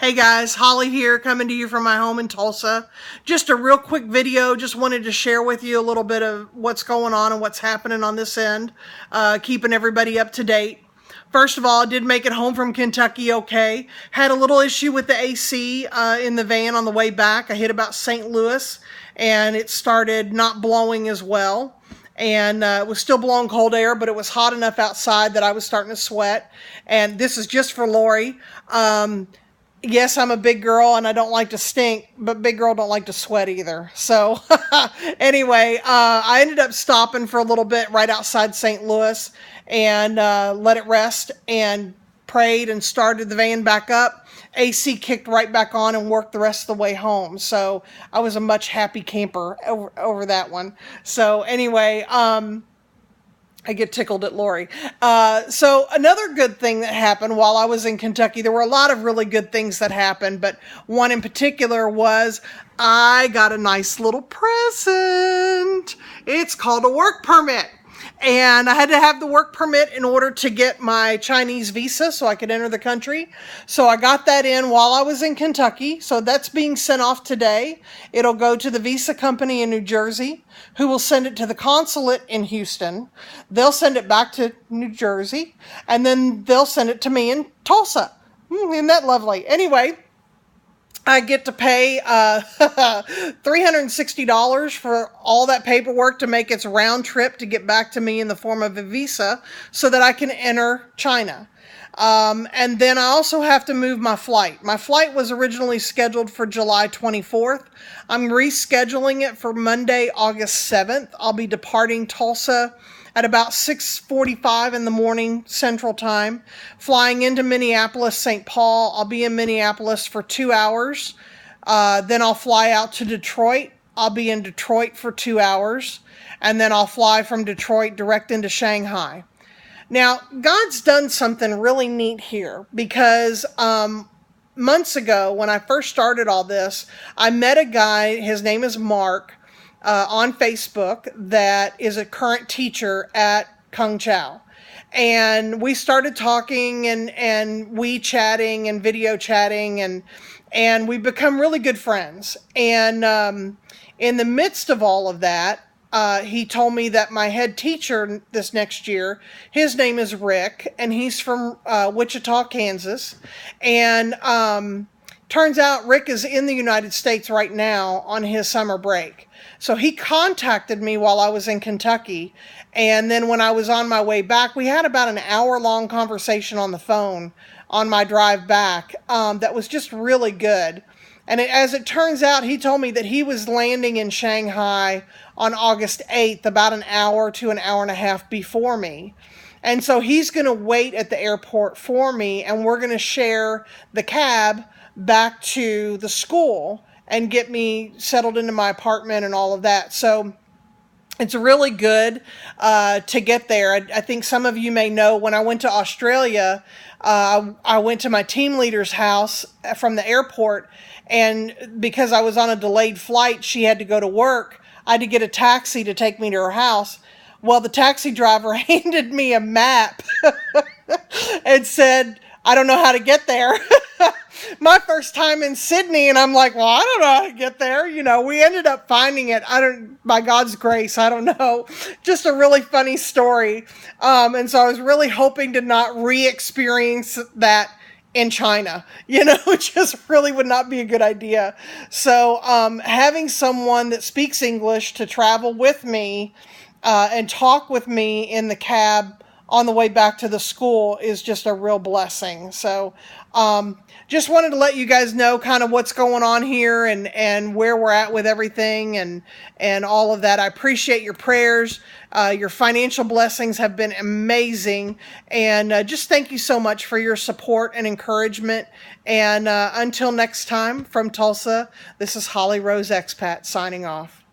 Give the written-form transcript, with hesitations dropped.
Hey guys, Holly here, coming to you from my home in Tulsa. Just a real quick video, just wanted to share with you a little bit of what's going on and what's happening on this end, keeping everybody up to date. First of all, I did make it home from Kentucky okay. Had a little issue with the AC in the van on the way back. I hit about St. Louis and it started not blowing as well. And it was still blowing cold air, but it was hot enough outside that I was starting to sweat. And this is just for Lori. Yes, I'm a big girl and I don't like to stink, but big girl don't like to sweat either. So anyway, I ended up stopping for a little bit right outside St. Louis and let it rest and prayed and started the van back up. AC kicked right back on and worked the rest of the way home. So I was a much happy camper over that one. So anyway, I get tickled at Lori. So another good thing that happened while I was in Kentucky, there were a lot of really good things that happened, but one in particular was I got a nice little present. It's called a work permit. And I had to have the work permit in order to get my Chinese visa so I could enter the country. So I got that in while I was in Kentucky. So that's being sent off today. It'll go to the visa company in New Jersey, who will send it to the consulate in Houston. They'll send it back to New Jersey, and then they'll send it to me in Tulsa. Isn't that lovely? Anyway, I get to pay $360 for all that paperwork to make its round trip to get back to me in the form of a visa so that I can enter China. And then I also have to move my flight. My flight was originally scheduled for July 24th. I'm rescheduling it for Monday, August 7th. I'll be departing Tulsa at about 6:45 in the morning Central Time, flying into Minneapolis, St. Paul. I'll be in Minneapolis for 2 hours. Then I'll fly out to Detroit. I'll be in Detroit for 2 hours. And then I'll fly from Detroit direct into Shanghai. Now, God's done something really neat here because months ago when I first started all this, I met a guy, his name is Mark, on Facebook that is a current teacher at Kung Chau. And we started talking and we chatting and video chatting and we've become really good friends. And in the midst of all of that, he told me that my head teacher this next year, his name is Rick, and he's from Wichita, Kansas. And turns out Rick is in the United States right now on his summer break. So he contacted me while I was in Kentucky. And then when I was on my way back, we had about an hour-long conversation on the phone on my drive back that was just really good. And as it turns out, he told me that he was landing in Shanghai on August 8th, about an hour to an hour and a half before me. And so he's going to wait at the airport for me, and we're going to share the cab back to the school and get me settled into my apartment and all of that. So it's really good to get there. I think some of you may know when I went to Australia, I went to my team leader's house from the airport, and because I was on a delayed flight, she had to go to work. I had to get a taxi to take me to her house. Well, the taxi driver handed me a map and said, I don't know how to get there. My first time in Sydney, and I'm like, well, I don't know how to get there. You know, we ended up finding it. By God's grace, I don't know. Just a really funny story. And so I was really hoping to not re-experience that in China. You know, it just really would not be a good idea. So having someone that speaks English to travel with me and talk with me in the cab on the way back to the school is just a real blessing. So just wanted to let you guys know kind of what's going on here and where we're at with everything and all of that. I appreciate your prayers. Your financial blessings have been amazing. And just thank you so much for your support and encouragement. And until next time from Tulsa, this is Hollyroseexpat signing off.